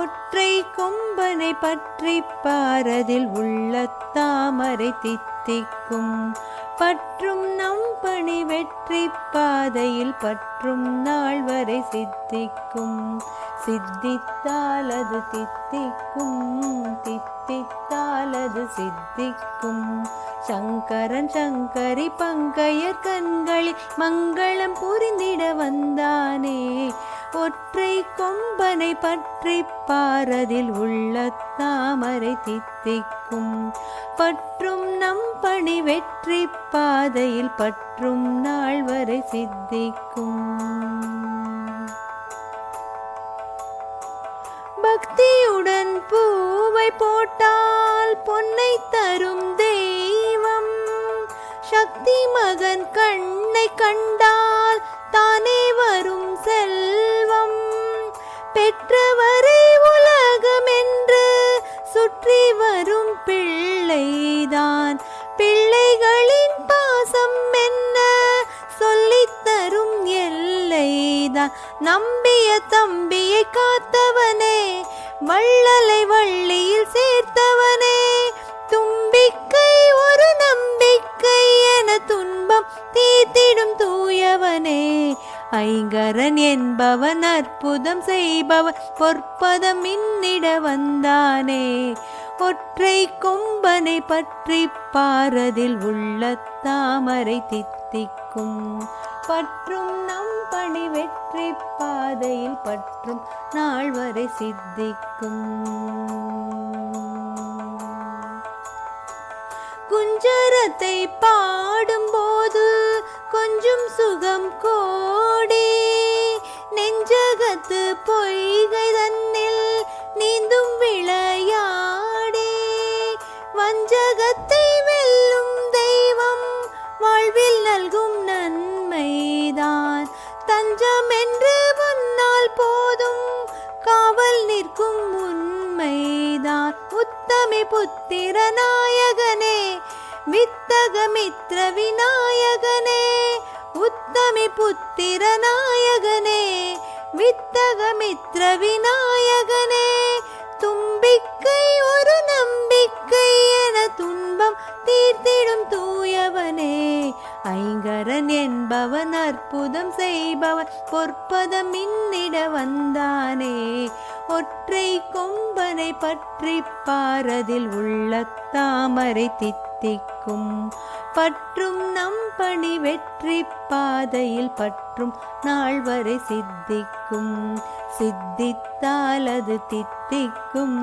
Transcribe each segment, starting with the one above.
ஒற்றை கொம்பனை பற்றி பாரதில் உள்ள தாமரை தித்திக்கும். பற்றும் நம் பணி வெற்றி பாதையில் பற்றும் நாள் வரை சித்திக்கும். சித்தித்தால் அது தித்திக்கும், தித்தித்தால் அது சித்திக்கும். சங்கரன் சங்கரி பங்கையர் கண்களில் மங்களம் புரிந்திட வந்தானே. ஒற்றை கொம்பனை பற்றி பாரதில் உள்ள தாமரை தித்திக்கும். பற்றும் நம் பணி வெற்றி பாதையில் பற்றும் நாள் வரை சித்திக்கும். பக்தியுடன் பூவை போட்டால் பொன்னை தரும் தெய்வம். சக்தி மகன் கண்ணை கண்டால் தானே வரும் செல்வம். பெற்றவரை உலகம் என்று சுற்றி வரும் பிள்ளைதான். பிள்ளைகளின் பாசம் என்ன சொல்லித் தரும் எல்லைதான். நம்பிய தம்பியை காத்தவனே, வள்ளலை வள்ளியில் சேர்த்தவனே. தும்பிக்கை ஒரு நம்பிக்கை என துன்பம் தீர்த்திடும் தூயவனே. ஐங்கரன் என்பவன் அற்புதம் செய்பவன் பொற்பதம் மின்னிட வந்தானே. ஒற்றை கொம்பனை பற்றி பாரதில் உள்ள தாமரை தித்திக்கும். பற்றும் நம் பணி வெற்றி பாதையில் பற்றும் நாள் வரை சித்திக்கும். குஞ்சரத்தை பாடும்போது கொஞ்சம் சுகம் கோடி. நெஞ்சகத்து பொய்கை தன்னில் நீந்தும் விளையாடி. வஞ்சகத்தை வெல்லும் தெய்வம் வாழ்வில் நல்கும் நன்மைதான். தஞ்சம் என்று முன்னால் போதும் காவல் நிற்கும் உண்மைதான். உத்தமி புத்திர நாயகனே, வித்தக மித்ர விநாயகனே. உத்தமி புத்திர நாயகனே, வித்தக மித்ர விநாயகனே. தும்பிக்கை ஒரு நம்பிக்கை என துன்பம் தீர்த்திடும் தூயவனே. ஐங்கரன் என்பவன் அற்புதம் செய்பவன் பொற்பதம் மின்னிட வந்தானே. ஒற்றை கொம்பனை பற்றி பாரதில் உள்ள தாமரை தித்திக்கும். பற்றும் நம் பணி வெற்றி பாதையில் பற்றும் நாள் வரை சித்திக்கும். சித்தித்தால் அது தித்திக்கும்,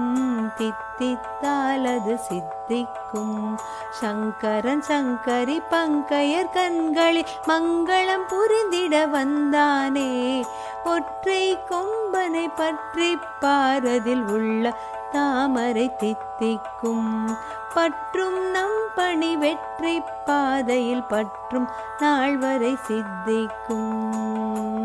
தித்தித்தால் அது சித்திக்கும். சங்கரன் சங்கரி பங்கையர் கண்களில் மங்களம் புரிந்திட வந்தானே. ஒற்றை கொம்பனை பற்றி பாரதில் உள்ள தாமரை தித்திக்கும். பற்றும் நம் பணி வெற்றி பாதையில் பற்றும் நாள் வரை சித்திக்கும்.